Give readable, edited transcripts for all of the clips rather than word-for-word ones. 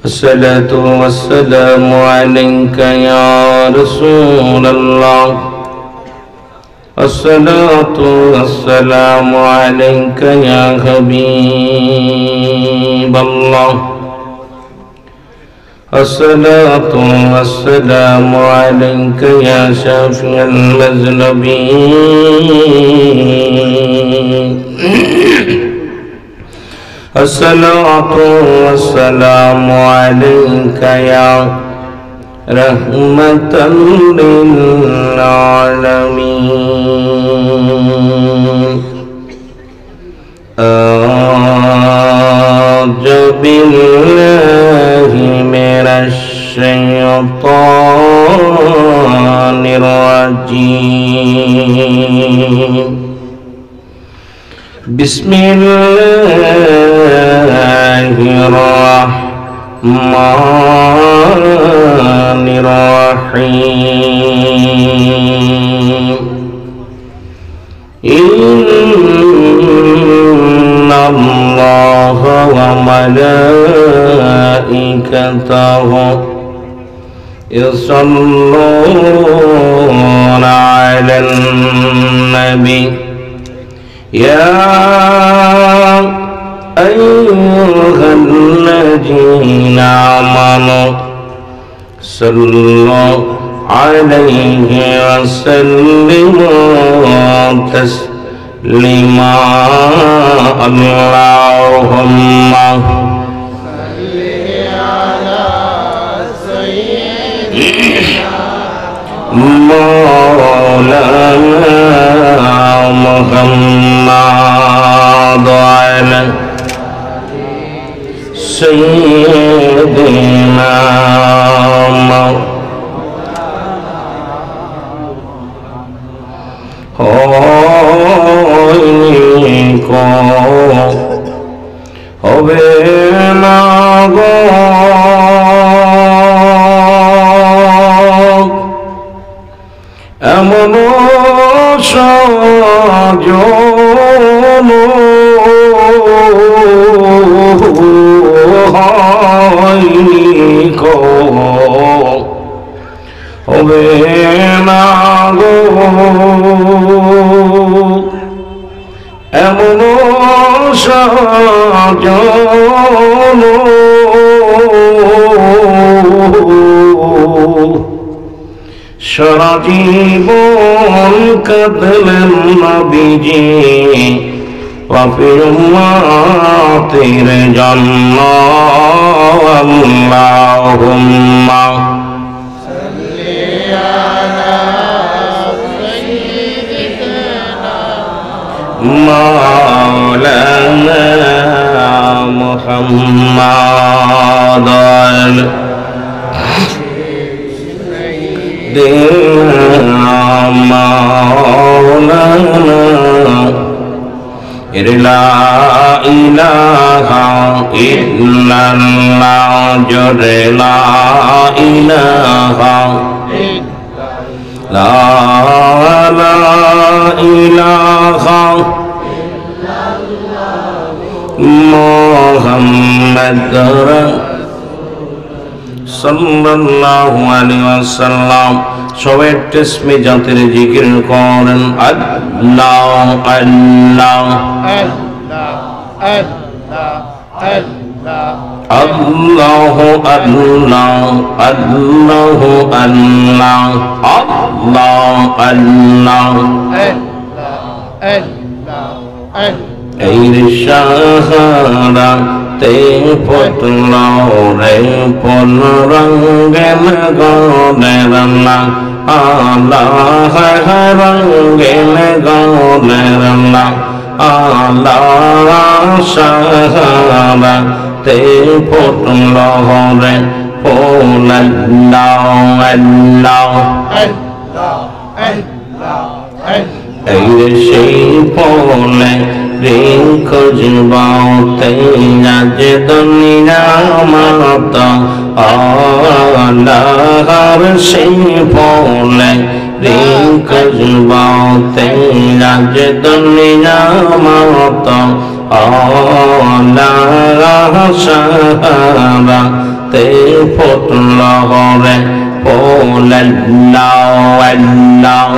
الصلاة والسلام عليك يا رسول الله الصلاة والسلام عليك يا حبيب الله الصلاة والسلام عليك يا شافي المذنبين الصلاة والسلام عليك يا رحمة للعالمين أعوذ بالله من الشيطان الرجيم بسم الله الرحمن الرحيم إن الله وملائكته يصلون على النبي يا أيها الذين آمنوا صلوا عليه وسلموا تسليما اللهم صل على سيدنا مولانا محمد وعلى سيدنا হবে না গো এমন সাজন হয়নি গো হবে না গো এমন সাজন সারা জীবন কাঁদলেন নবীজি পাপীর উম্মতের জন্য আল্লাহুম্মা সাল্লি আলা সাইয়্যিদিনা মাওলানা মুহাম্মাদ مولانا لا إله إلا الله جل لا إله لا إله محمد সাল্লাল্লাহু আলাইহি ওয়াসাল্লাম সবাই তসমি জাতের জিকির করেন আল্লাহ আল্লাহ আল্লাহ আল্লাহ আল্লাহ আল্লাহ আল্লাহ আল্লাহ এই শাহারা তে পতলাও রে পন রঙ্গেন গনের না আল্লাহ রঙ্গেন গনের না আল্লাহ শাহারা তে পতলাও রে পোলাল্লাহ আল্লাহ এই সেই পোলে রিঙ্ক জীবাও তেজ দুনিয়া মাত আল্লাহর সেই পোলে রিঙ্ক জীবাও তেজ দুনিয়া মাত আল্লাহ সাহাবা তে ফুটল রে ফুল আল্লাহ আল্লাহ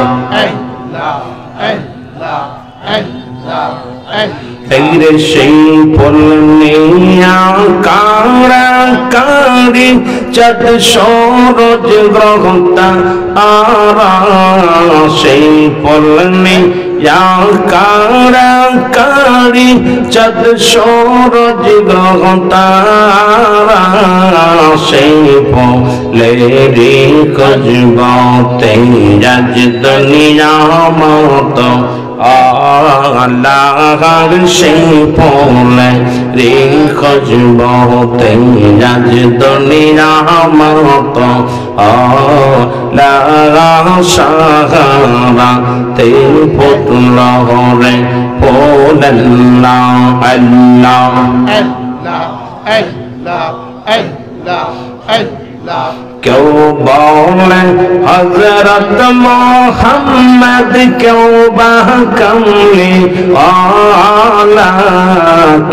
তেরে সেই ফুল নিয়া কারা কারি চাঁদ সূরজ গ্রহ তারা সেই ফুল নিয়া কারা কারি চাঁদ সূরজ গ্রহ তারা সেই ফুলেরি কজবাতে রাজ দুনিয়া মত আল্লাহর সেই ফুলে রে খুশবুতে রাজ দুনিয়া মত আল্লাহ সাহারা তে ফুটল রে ফুল আল্লাহ আল্লাহ আল্লাহ আল্লাহ আল্লাহ আল্লাহ কেউ বলে হযরত মুহাম্মদ কেউ বা কমলি আলা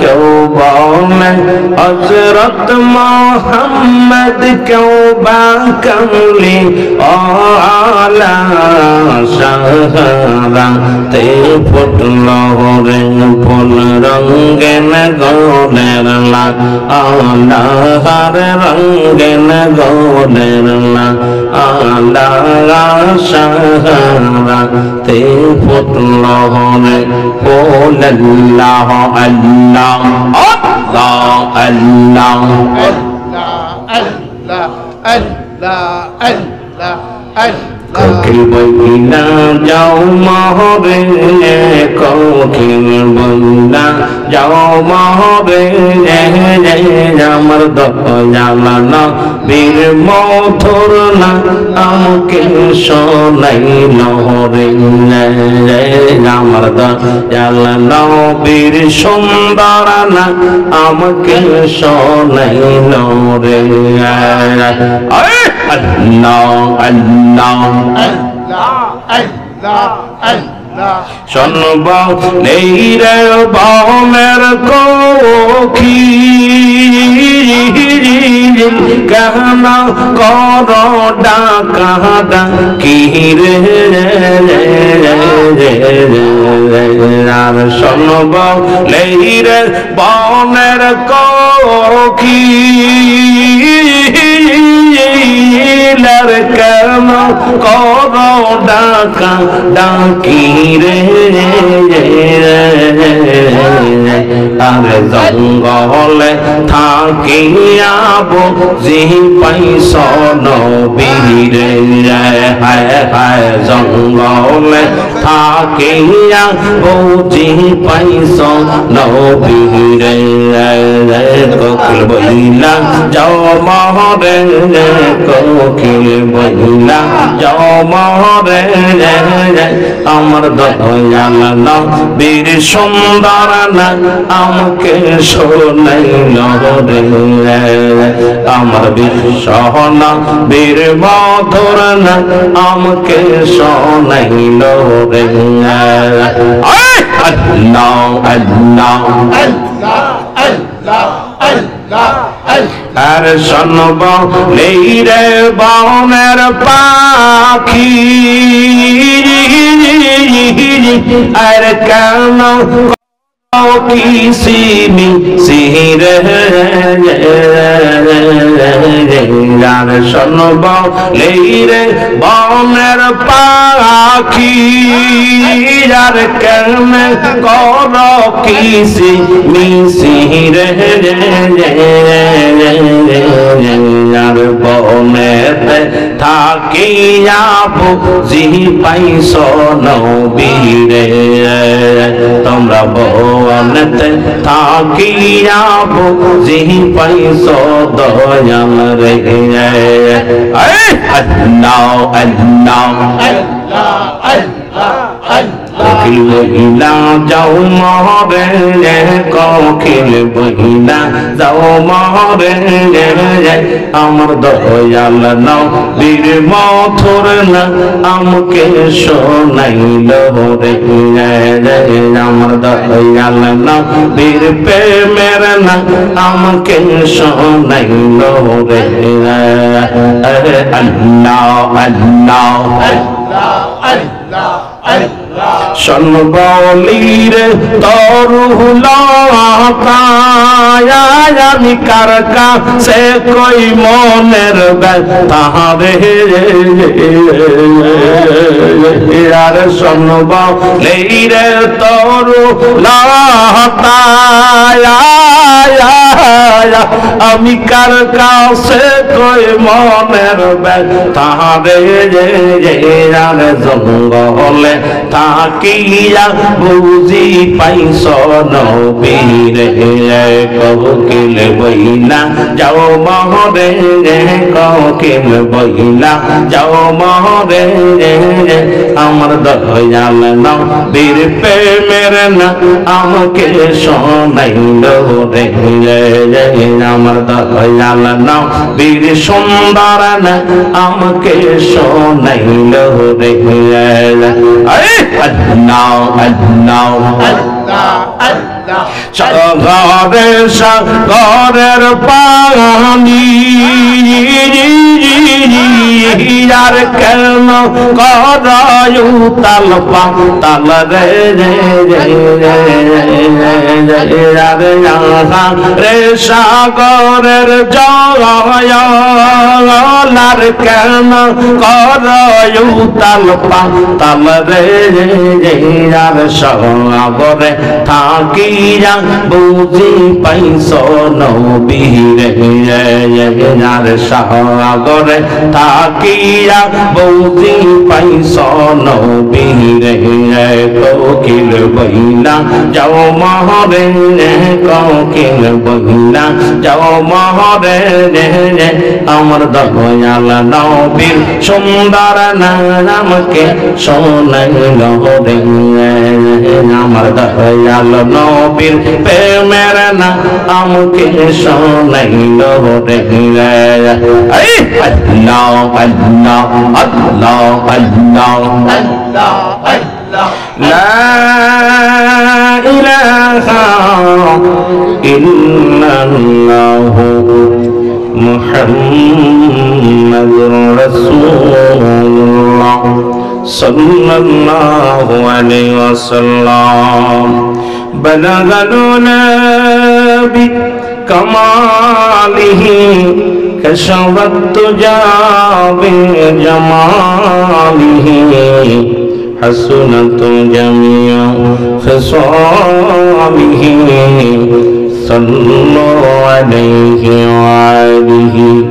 কেউ বলে হযরত মুহাম্মদ কেউ বা কমলি আলা সাহারা তে ফুটল রে ফুল রঙেন গোলের লাল আল্লাহর রঙেন গোলের আল্লাহ সাহারা তে ফুটল রে ফুল আল্লাহ আল্লাহ আল্লাহ আল্লাহ আল্লাহ আল্লাহ কোকিল বইলা যাও মহবে কোকিল বইলা যাও মহবে আমার দয়ালানা বীর মথুর না আমাকে শোনাইল রে আমার দয়ালানা বীর সুন্দর না আমাকে শোনাইল রে আল্লাহ আল্লাহ শোনব নেই রে বামের কোকি কেন কর ডাকা ডাকি রে আর শোনব নেই রে বামের কোকি কেন কর ডাকা ডাকি রে আর জঙ্গলে থাকিয়া বুঝি পাইছ নবীরে হায় হায় জঙ্গলে থাকিয়া বুঝি পাইছ নবীরে কোকিল বইলা যাও মহরে কোকিল বইলা যাও মহরে আমার দয়াল বীর সুন্দর না আমাকে শোনাইল রে আমার বিশ্বহনা বীর মধুর না আমাকে শোনাইল রে আল্লাহ আল্লাহ আল্লাহ আল্লাহ আল্লাহ আর শোনব নেই রে বনের পাখি আর কেন কিসিমি সিহির আর শোনব নেই রে বনের পাখি আর কেন কর কিসিমি সিহির আর বনেতে থাকিয়া বুঝি পাইছ নবীরে তোমরা বনেতে থাকিয়া বুঝি পাইছ দয়াল রে আল্লাহ আল্লাহ আল্লাহ আল্লাহ কোকিল বহিলা যাও মরে কোকিল বহিলা যাও মরে আমার দয়াল নবীর মথুর না আমাকে শোনাইল রে আমার দয়াল নবীর প্রেমের না আমাকে শোনাইল রে আল্লাহ আল্লাহ সনবলির তরুলামি কার কাছে কই মনের তাহারে আর সনবলির তরুলাতায়া আমি কার কাছে কই মনের তাহারে আর জঙ্গলে তাকিয়া বুঝি পাইছ নবীরে কোকিল বইলা যাও মহরে কোকিল বইলা যাও মহরে আমার দয়াল নবীর প্রেমের না আমাকে শোনাইল রে আমার দয়াল নবীর সুন্দর না আমাকে শোনাইল রে সাগরের পানি আর কেন করায়ু তাল পাতাল রে রে সাগরের জয়ার কেন করায়ু তাল পাতাল রে আর সাগরে থাকিয়া বুঝি পাইছ নবীরে আর সাগরে থাকিয়া বুঝি পাইছ নবীরে কোকিল বইলা যাও মহরে কোকিল বইলা যাও মহরে আমার দয়াল নবীর সুন্দর নামকে শোনাইল রে আমার দয়াল নবীর প্রেমের না আমাকে শোনাইল রে আল্লাহ আল্লাহ আল্লাহ আল্লাহ আল্লাহ লা ইলাহা ইল্লাল্লাহু মুহাম্মাদুর রাসূলুল্লাহ সাল্লাল্লাহু আলাইহি ওয়াসাল্লাম বালাগালুনা বিকামালিহি كشفت تجا بجماله حسنت جميع خصامه صلوا عليه وآله